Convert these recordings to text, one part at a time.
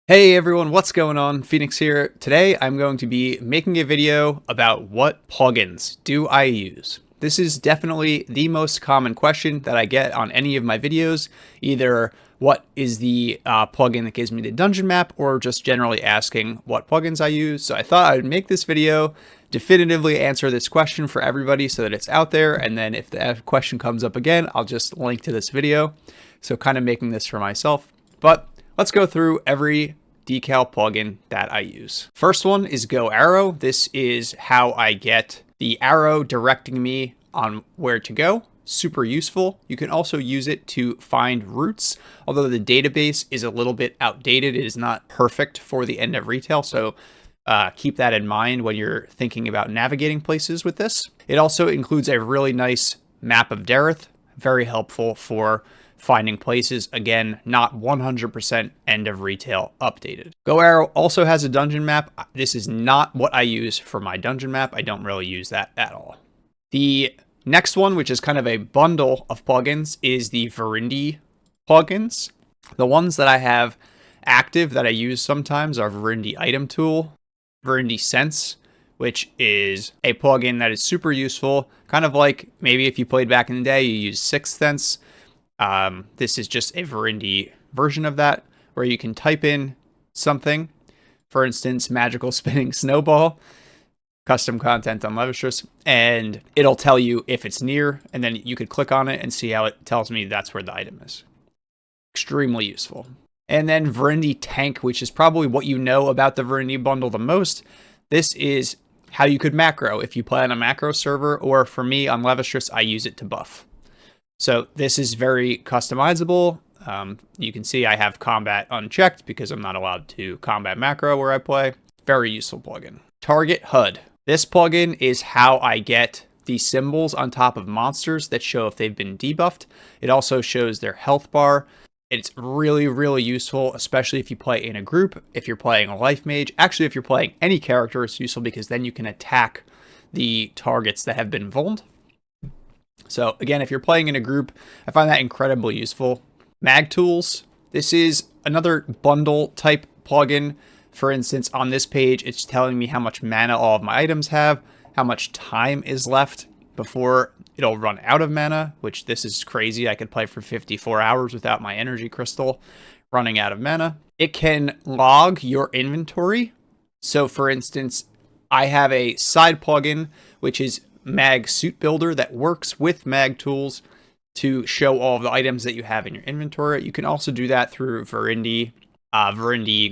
Hey everyone, what's going on? Phoenix here. Today I'm going to be making a video about what plugins do I use. This is definitely the most common question that I get on any of my videos, either what is the plugin that gives me the dungeon map or just generally asking what plugins I use. So I thought I would make this video, definitively answer this question for everybody so that it's out there, and then if the question comes up again, I'll just link to this video. So kind of making this for myself. But let's go through every decal plugin that I use. First one is Go Arrow. This is how I get the arrow directing me on where to go. Super useful. You can also use it to find routes, although the database is a little bit outdated. It is not perfect for the end of retail, so keep that in mind when you're thinking about navigating places with this. It also includes a really nice map of Dareth, very helpful for finding places. Again, not 100% end of retail updated. Go Arrow also has a dungeon map. This is not what I use for my dungeon map. I don't really use that at all. The next one, which is kind of a bundle of plugins, is the Verindi plugins. The ones that I have active that I use sometimes are Verindi Item Tool, Verindi Sense, which is a plugin that is super useful. Kind of like maybe if you played back in the day, you use Sixth Sense. This is just a Verindi version of that, where you can type in something, for instance, magical spinning snowball, custom content on Levistras, and it'll tell you if it's near, and then you could click on it and see how it tells me that's where the item is. Extremely useful. And then Verindi Tank, which is probably what you know about the Verindi bundle the most. This is how you could macro if you play on a macro server, or for me on Levistras, I use it to buff. So this is very customizable. You can see I have combat unchecked because I'm not allowed to combat macro where I play. Very useful plugin. Target HUD. This plugin is how I get the symbols on top of monsters that show if they've been debuffed. It also shows their health bar. It's really, really useful, especially if you play in a group, if you're playing a life mage. Actually, if you're playing any character, it's useful because then you can attack the targets that have been vulned. So again, if you're playing in a group, I find that incredibly useful. Mag Tools. This is another bundle type plugin. For instance, on this page, it's telling me how much mana all of my items have, how much time is left before it'll run out of mana, which this is crazy. I could play for 54 hours without my energy crystal running out of mana. It can log your inventory. So for instance, I have a side plugin, which is Mag Suit Builder, that works with Mag Tools to show all of the items that you have in your inventory. You can also do that through Verindi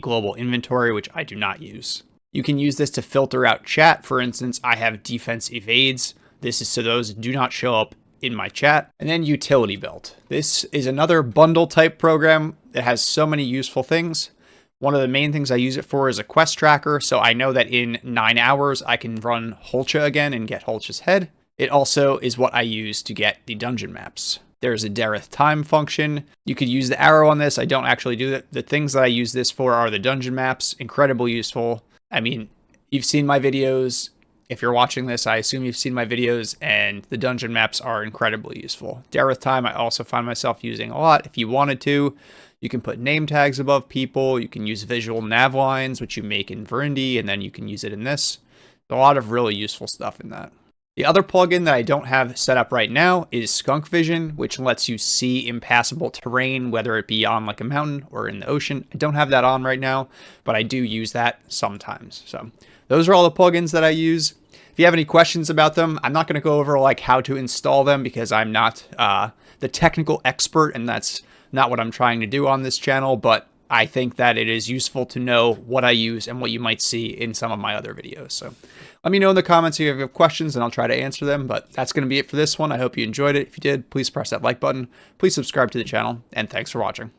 Global Inventory, which I do not use. You can use this to filter out chat. For instance, I have Defense Evades. This is so those do not show up in my chat. And then Utility Belt. This is another bundle type program that has so many useful things. One of the main things I use it for is a quest tracker, so I know that in 9 hours I can run Holcha again and get Holcha's head. It also is what I use to get the dungeon maps. There's a Dareth time function. You could use the arrow on this. I don't actually do that. The things that I use this for are the dungeon maps. Incredibly useful. I mean, you've seen my videos. If you're watching this, I assume you've seen my videos, and the dungeon maps are incredibly useful. Dareth time I also find myself using a lot. If you wanted to, you can put name tags above people. You can use visual nav lines, which you make in Verindi, and then you can use it in this. There's a lot of really useful stuff in that. The other plugin that I don't have set up right now is Skunk Vision, which lets you see impassable terrain, whether it be on like a mountain or in the ocean. I don't have that on right now, but I do use that sometimes. So those are all the plugins that I use. If you have any questions about them, I'm not going to go over like how to install them because I'm not the technical expert, and that's not what I'm trying to do on this channel, but I think that it is useful to know what I use and what you might see in some of my other videos. So let me know in the comments if you have questions and I'll try to answer them, but that's going to be it for this one. I hope you enjoyed it. If you did, please press that like button. Please subscribe to the channel, and thanks for watching.